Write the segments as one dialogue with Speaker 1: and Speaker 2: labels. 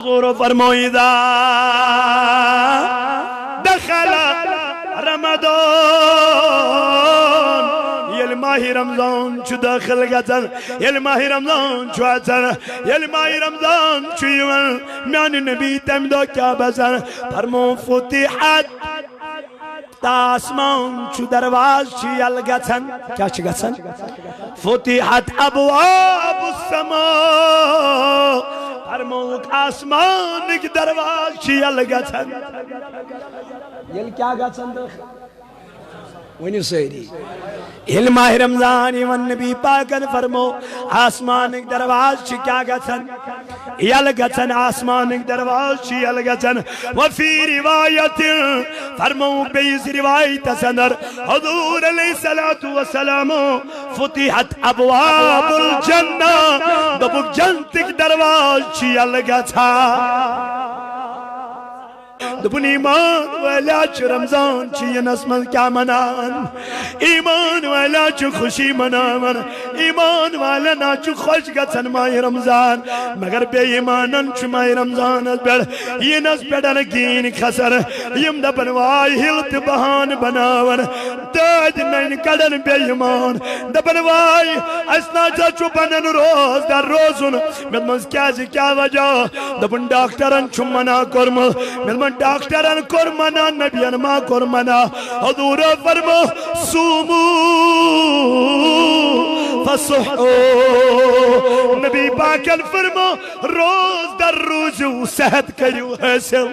Speaker 1: حضور فرموئی دا دخل رمضان یل ماہ رمضان چو داخل گتن یل ماہ رمضان چو اتن یل ماہ رمضان چو یون میان نبی تم دو کیا بزن فرمو فتحت تاسمان چو درواز چی یل گتن کیا چی گتن فتحت ابواب السماء فرموک آسمان کی درواز چی یل گتن یل کیا گتن داخل ونیو سیری یل ماہ رمضان ایوان نبی پاکن فرمو آسمان ایک درواز چی کیا گتن یل گتن آسمان ایک درواز چی یل گتن وفی روایت فرمو بیس روایت سندر حضور علیہ السلام فتحت ابواب الجنہ دبک جنت ایک درواز چی یل گتن دبن ایمان والا چو رمضان چی نسمن کیا منان ایمان والا چو خوشی منان ایمان والا نا چو خوش گتن ماہ رمضان مگر بے ایمانن چو ماہ رمضان بیڑ یہ نس بیڑن گین خسر یم دبن وائی ہلت بہان بناون داد نین کڑن بے ایمان دبن وائی اسنا چو بنن روز در روزن مدمنز کیا وجہ دبن ڈاکٹرن چو منا کرم مدمن ڈاکٹران کرمانا نبیان ما کرمانا حضور فرمو سومو فصحو نبی پاکن فرمو روز در روزو صحت کریو حسو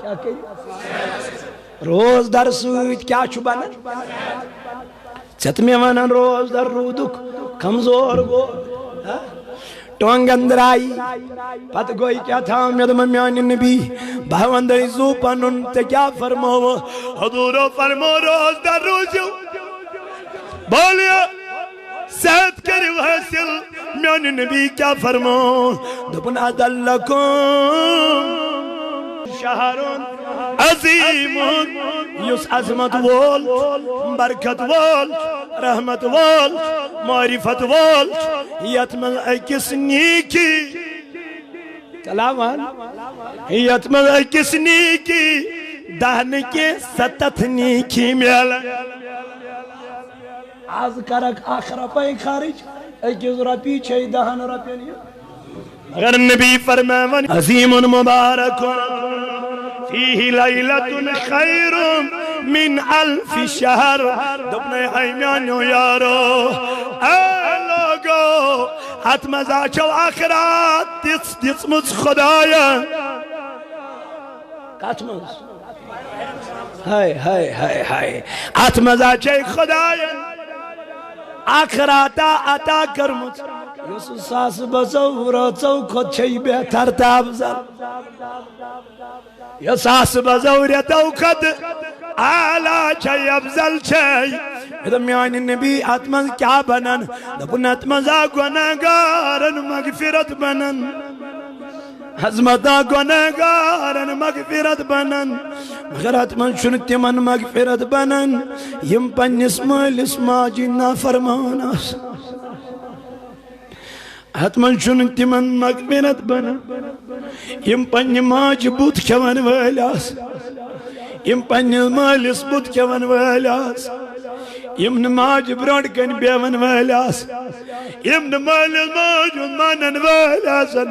Speaker 1: کیا کریو روز در سوید کیا چوبانا چتمی وانن روز در رودک کمزور گو ٹونگ اندر آئی پت گوئی کیا تھا میانی نبی بہوندری زو پنن تے کیا فرمو حضورو فرمو روز در روزو بولیا صحت کری حاصل میانی نبی کیا فرمو دبن ادلکم شہرون عظیمون یس عظمت وول برکت وول رحمت وول معرفت وول یتمل اکس نیکی کلامان یتمل اکس نیکی دہن کے ستت نیکی میالا آز کرک آخر پای خارج اکس رپی چھئی دہن رپی نہیں اگر نبی فرمائے عظیم مبارک فیہ لیلت خیر من الف شہر دبنے حیمیانیو یارو اے لوگو حت مزاچو آخرات دس مز خدایا کات مز ہائے ہائے ہائے ہائے حت مزاچو خدایا آخراتا عطا کرمت یسو ساس بزورو چوکھت چھئی بہتر تابزر یا ساس بزوریت اوقت آلا چھئی افضل چھئی میانی نبی اتمن کیا بنن دبن اتمزا گناہگارن مغفرت بنن حضمتا گناہگارن مغفرت بنن مگر اتمن شنتی من مغفرت بنن یم پنیس مالس ماجی نافرمان آس حتمن شنتی من مغفرت بنن یم پنی ماج بود کون والاس یم پنی مالس بود کون والاس یم نماج براڈ کن بیون والاس یم نمالس ماج منن والاسن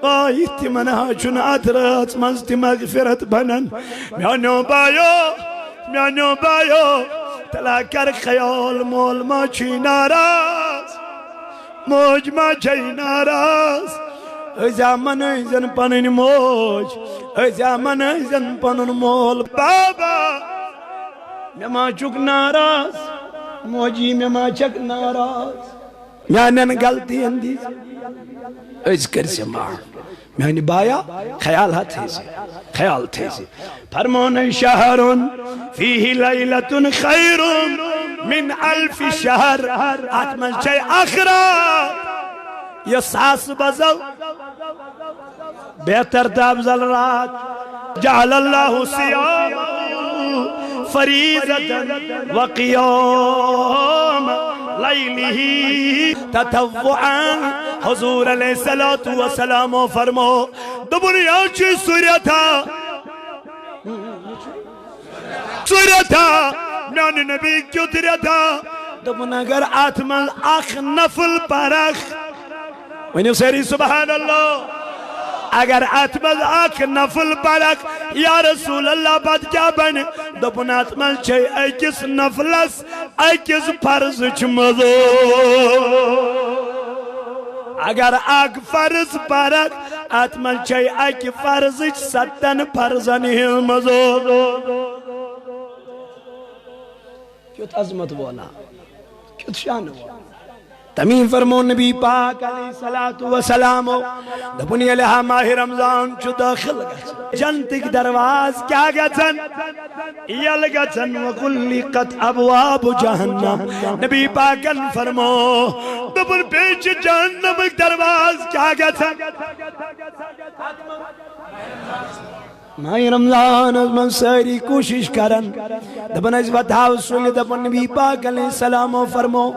Speaker 1: آئیتی من حاچن اترات منزتی مغفرت بنن میانو بایو تلا کر خیال مول ما چی ناراز موج ما چی ناراز ایزا من ایزن پنن موج ایزا من ایزن پنن مول بابا میں ما چک ناراز موجی میں ما چک ناراز میانن غلطی اندیز ایز کر سے ماں میانی بایا خیال تھے سے فرمون شہرون فیہ لیلت خیر من الف شہر آتمن چھے آخرات یہ ساس بزو بہتر تابزل رات جعل اللہ سیام فریضة وقيام لیلی تطوعاً حضور علیہ السلام فرمو دبنیا چی سوریا تھا میانی نبی کیوں تریا تھا دبن اگر آتمل آخ نفل پرخ ونیو سیری سبحان اللہ اگر اتمل آخ نفل پرک یا رسول اللہ بات کیا بنے دبن اتمل چھے ایکس نفلس ایکس فرض چمدو اگر آگ فرض پرک اتمل چھے ایک فرض ستن فرضن ہمزو کیوں عظمت بولا کیوں شان بولا تمیم فرمو نبی پاک علیہ السلام دبنی علیہ ماہ رمضان چو داخل گئے جنتک درواز کیا گئتن یل گئتن وَقُلِّقَتْ أَبْوَابُ جَهَنَّمْ نبی پاکن فرمو دبن پیچ جہنم درواز کیا گئتن ماہ رمضان از من ساری کوشش کرن دبن از بتاو سولی دبن نبی پاک علیہ السلام فرمو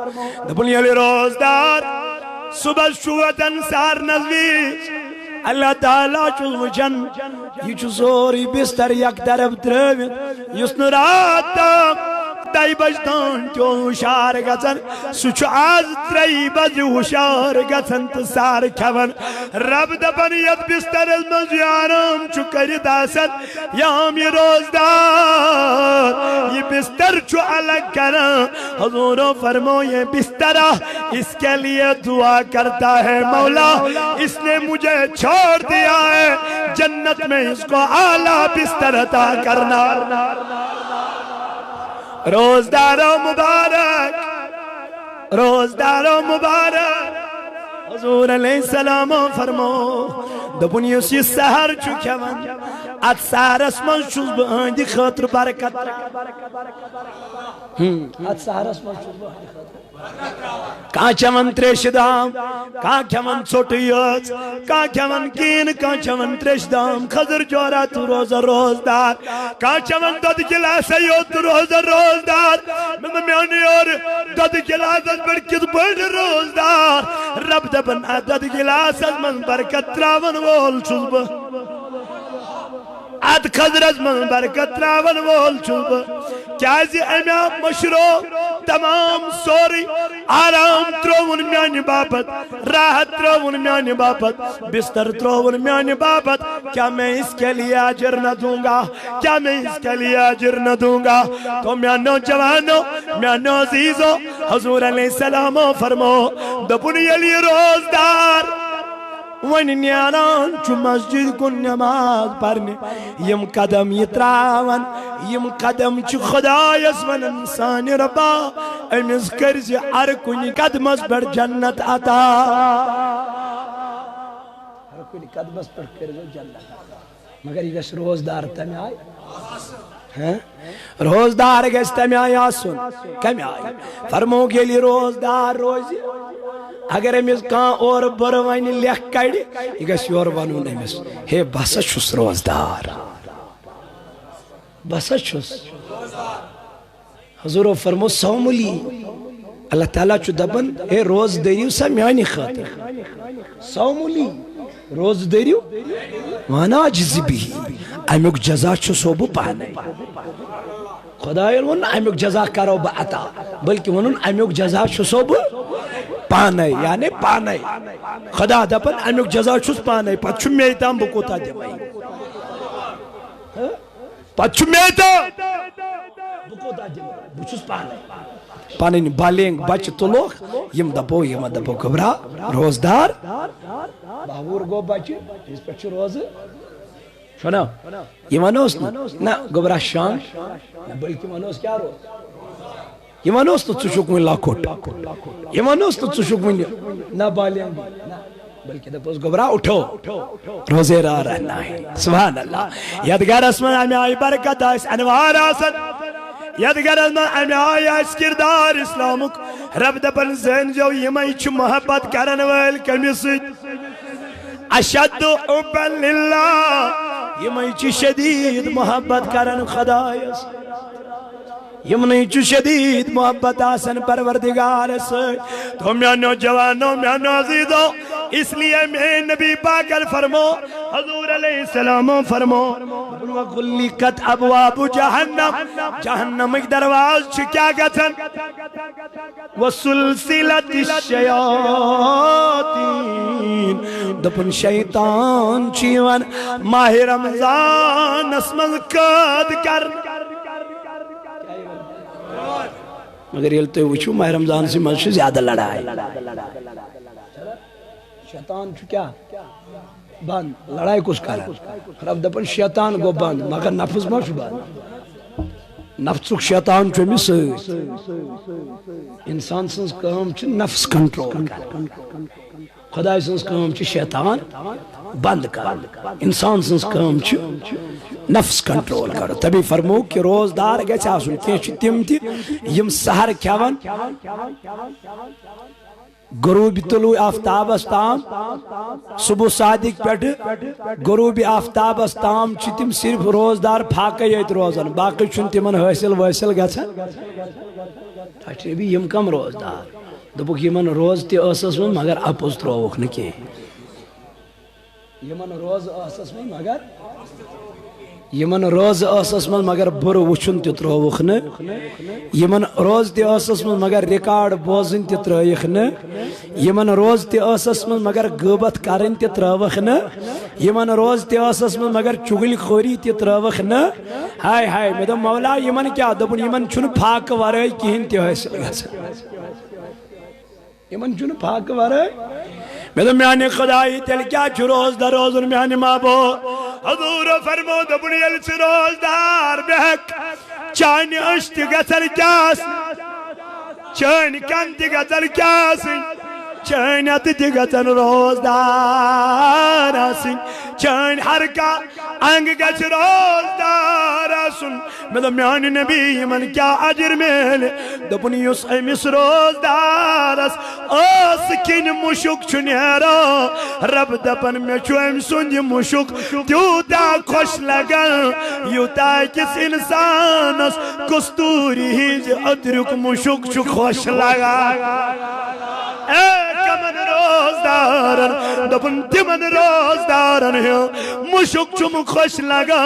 Speaker 1: دبن یلی روزدار صبح شوتن سار نزویز اللہ تعالیٰ چوز وچن یہ چو سوری بستر یک طرف درویت یسن رات تک دائی بجتان کیوں ہوشار گتن سوچ آز ترائی بج ہوشار گتن تسار کھون رب دبن ید بستر المزیارم چکر داست یام یہ روزدار یہ بستر چو الگ کرن حضورو فرمو یہ بسترہ اس کے لیے دعا کرتا ہے مولا اس نے مجھے چھوڑ دیا ہے جنت میں اس کو اعلیٰ بستر عطا کرنا روزدارو مبارک روزدارو مبارک حضور علیہ السلام فرمو دبنیوس یہ سہر چکے من ات سہرس من چوز بہندی خاطر برکت ات سہرس من چوز بہندی خاطر کان چمن تریش دام کان چمن چھوٹیوز کان چمن کین کان چمن تریش دام خضر جورا تو روز روزدار کان چمن دد گلاس ایو تو روز روزدار میں میانی اور دد گلاس از برکت بڑھ روزدار رب دبن دد گلاس از من برکت راون وول چوزب اد خضر از من برکت راون وول چوزب کیازی امیاں مشرو تمام سوری آرام ترون میانی باپت راحت ترون میانی باپت بستر ترون میانی باپت کیا میں اس کے لیے عجر نہ دوں گا کیا میں اس کے لیے عجر نہ دوں گا تو میانو جوانو میانو عزیزو حضور علیہ السلام فرمو دبنی علی روزدار ون نیاران چو مسجد کن نماز پرنے یم قدم یتراون یم قدم چو خدایس ون انسان ربا امز کرز ارکنی قدمس پر جنت عطا ارکنی قدمس پر کرز جنت عطا مگر یہ گش روزدار تمی آئی روزدار گش تمی آئی آسن کمی آئی فرمو کے لیے روزدار روزی اگر امیز کان اور بروانی لیک کڑی یہ گش یور ونون امیز ہے بسا چھس روزدار بسا چھس حضور فرمو سوملی اللہ تعالیٰ چو دبن اے روز دیریو سا میانی خاطر سوملی روز دیریو وانا عجزی بھی امیوک جزا چھو سوبو پانے خدای ون امیوک جزا کرو با عطا بلکہ ونن امیوک جزا چھو سوبو پانے یعنی پانے خدا دپن امیوک جزا چھوس پانے پت چھو میتام بکوتا جمعی پت چھو میتام بکوتا جمعی بچوس پانے پانے بالینگ بچ تلوخ یم دپو گبرا روزدار باور گو بچ اس پچ روز شنا یہ منوس نا گبرا شام بلکہ منوس کیا روز یہ منوس تو چشک من لاکھوٹ یہ منوس تو چشک من نا بالینگ بلکہ دپوس گبرا اٹھو روزے را رہنا ہے سبحان اللہ یادگار اسمان ہمیں آئی برکت آئیس انوار آسن یادگار اسمان ہمیں آئی آئیس کردار اسلامک رب دپن زین جو یمائی چو محبت کرن ویل کمی سید اشد حبا للہ یمائی چو شدید محبت کرن خدایس یمنی چو شدید محبت آسن پروردگار سے تو میانو جوانو میانو عزیزو اس لیے میں نبی پاکر فرمو حضور علیہ السلام فرمو وَغُلِّقَتْ أَبْوَابُ جَهَنَّمْ جہنم ایک درواز چھ کیا گتن وَسُلْسِلَتِ الشَّيَاطِينَ دپن شیطان چیون ماہ رمضان اسمل قد کر مگر یہ تو وچھو ماہ رمضان سے مجھے زیادہ لڑائی شیطان چھو کیا بند لڑائی کس کر رب دپن شیطان گو بند مگر نفس ما چھو بند نفسک شیطان چھو میں سے انسان سنس کام چھو نفس کنٹرول کر خدای سنس کام چھو شیطان بند کر انسان سنس کام چھو نفس کنٹرول کرو تبھی فرمو کہ روزدار گئے چاہسن کیچ تیم تی یم سہر کھیون غروب طلوع آفتاب استام صبح صادق پیٹ غروب آفتاب استام چھ تم صرف روزدار پھاکے یت روزن باقی چھن تمن حاصل ویسل گژھان بھی یم کم روزدار دپوک یمن روز تی ٲسس من مگر اپوز ترووکھ نہ کینٛہہ یمن روز ٲسس من مگر یمن روز ٲسس من مگر بُرٕ وٕچھُن تہِ ترووُکھ نہٕ یمن روز تہِ ٲسس من مگر ریکارڈ بوزٕنۍ تہِ ترٲیِکھ نہٕ یمن روز تہِ ٲسس من مگر غٲبت کرٕنۍ تہِ ترٲوٕکھ نہٕ یمن روز تہِ ٲسس من مگر چُغلۍ خوری تہِ ترٲوٕکھ نہٕ ہاے ہاے مےٚ دوٚپ مولا یمن کیٛاہ دوٚپُن یمن چھُنہٕ فاقہٕ ورٲے کِہیٖنۍ تہِ حٲصِل گژھان یمن چھُنہٕ فاقہٕ ورٲے میں تو میانے خدای تیل کیا چھو روزدار روزن میانے مابو حضور فرمو دبنی یلچ روزدار بہک چانی اشت گتر کیاس چانی کنتی گتر کیاس چانی اتی گتر روزدار آسن چانی حرکا انگ گچ روزدار آسن میں تو میانے نبی من کیا عجر میل دبنی یس ایمس روزدار آس کن مشک چنیرا رب دپن میں چوئم سنج مشک تیوتا خوش لگن یوتا کس انسان کستوری ہیج ادرک مشک چو خوش لگا اے کمن روزدارن دپن تمن روزدارن مشک چم خوش لگا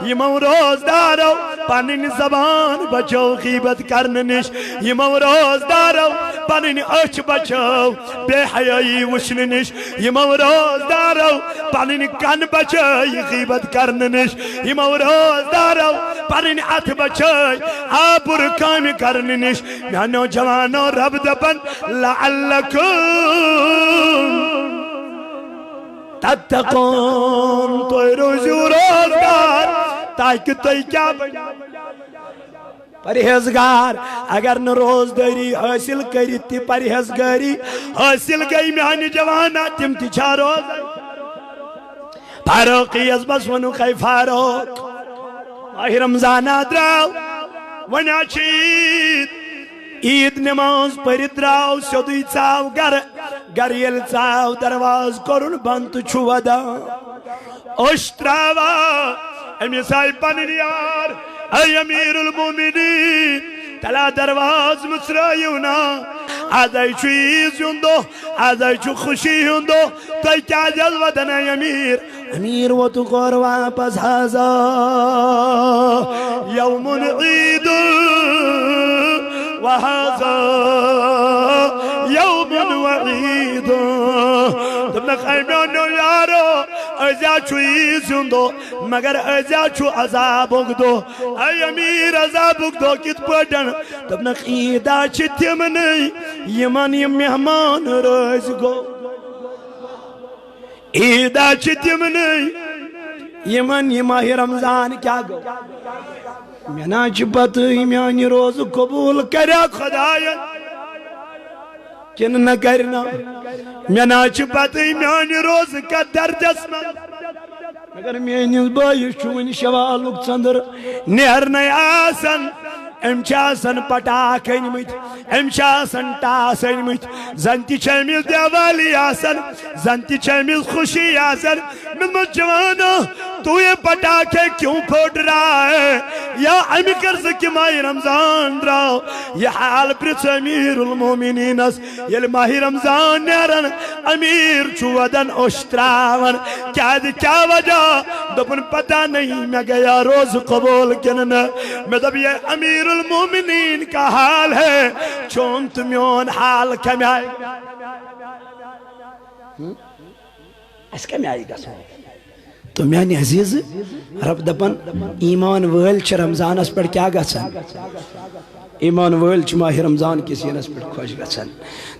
Speaker 1: یمو روزدارو پانین زبان بچو غیبت کرن نش یمو روزدارو پانین اچ بچو بے حیائی وشن نش یمو روزدارو پانین کن بچو غیبت کرن نش یمو روزدارو پانین ات بچو آبر کام کرن نش میانو جوانو رب دپن لعلکم تتقون تو روزو روزدار تاکہ تو کیا بنی پرہیزگار اگر نہ روزداری حاصل کری تی پرہیزگاری حاصل گئی میانی جوانا تم تی چھا روز فاروقی از بس ونو خی فاروق ماہ رمضان آدراو ونیا چید عید نماز پرد راو سیدوی چاو گر یل چاو درواز کرن بند چھو ودا اشتراوا امی سائی پنن یار اے امیر المومنین تلا درواز مصرائیونا آدھائی چھو عیز یوندو آدھائی چھو خوشی یوندو تو کیا جلوہ دن اے امیر وہ تو غور واپس ہازا یوم عید وهذا يوم وعيد تبنا خيمانو يارو ازا چو عیزیوندو مگر ازا چو عذاب اگدو اے امیر عذاب اگدو کت پڑھن تبنا خیدہ چی تیمنی یمن یم مہمان روز گو عیدہ چی تیمنی یمن یم ماہ رمضان کیا گو مینا چی پتہی میانی روز قبول کریا خدایت کن نہ کرنا مینا چی پتہی میانی روز کا درجس من مگر میانیز بائی شوین شوالک چندر نیر نئی آسن ام چاسن پٹاک انمت ام چاسن ٹاس انمت زنتی چمیل دیوالی آسن زنتی چمیل خوشی آسن من مجوانا تو یہ پٹاخے کیوں پھوٹ رہا ہے یا امیکر کی ماہ رمضان دراو یہ حال پرس امیر المومنین یل ماہ رمضان نیرن امیر چودن اشتراون کیا وجہ دپن پتہ نہیں میں گیا روز قبول کنن میں دب یہ امیر المومنین کا حال ہے چون تمیون حال کمی آئی اس کمی آئی گا سوئی تو میانی عزیز رب دپن ایمان ویل چھ رمضان اس پر کیا گا سن ایمان ویل چھ ماہ رمضان کسی اس پر خوش گا سن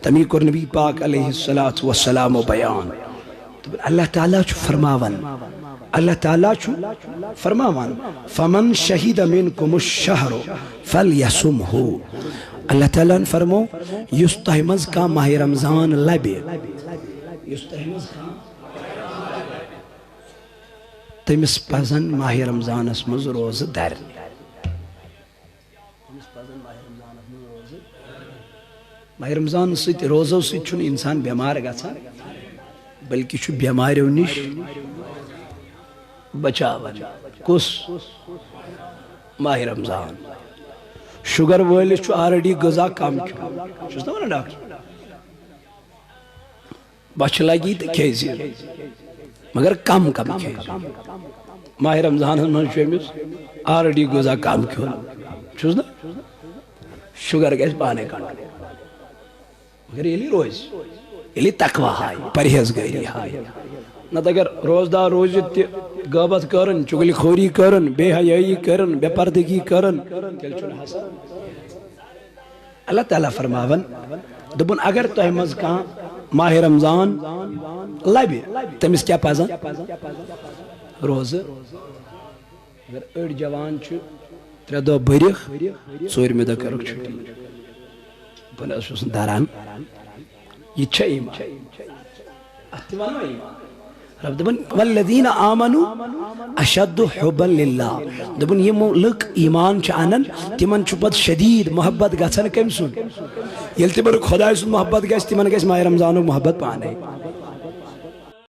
Speaker 1: تمی کر نبی پاک علیہ السلام و بیان اللہ تعالیٰ چھ فرماون اللہ تعالیٰ چھ فرماون فمن شہید منکم الشہر فلیسمہو اللہ تعالیٰ نے فرمو یستہمز کا ماہ رمضان لبے یستہمز کا تمس پزن ماہ رمضان اس مز روز در ماہ رمضان ست روزو ست چھن انسان بیمار گژھان بلکہ چھ بیماریو نش بچاون کس ماہ رمضان شوگر وٲلِس چھُ آلریڈی غذا کم کھیوٚن چھُس نا ونان ڈاکٹر بچھ لگی تو کھیزِ مگر کم کھیزِ ماہ رمضان من چھُ أمِس آلریڈی غذا کم کھیوٚن چھُس نا شوگر گژھِ پانے کنٹرول مگر ییٚلہِ روزِ ییٚلہِ تقویٰ ہایہِ پرہیزگٲری ہایہِ نتہٕ اگر روزدار روزِتھ تہِ غٲبت کرن چغل خوری کرن بے حیائی کرن بے پردگی کرن تیل چھُنہٕ حسن اللہ تعالیٰ فرماون دپن اگر تۄہہِ منٛز کانٛہہ ماہ رمضان لبہِ تٔمِس کیٛاہ پزن روزٕ اگر أڑۍ جوان چھِ 3 دۄہ بٔرِکھ 4مہِ دۄہ کٔرٕکھ چھُٹی بہٕ حظ چھُس نہٕ دَران یہِ چھا ایمان اتھ تہِ ونو ایمان رب دپن والذین آمنوا اشد حبا للہ دپن یہ لک ایمان چھ انن تمن چھ پت شدید محبت گژھان کم سن یل تمن خدای سن محبت گژھِ تمن گژھِ ماہ رمضانک محبت پانے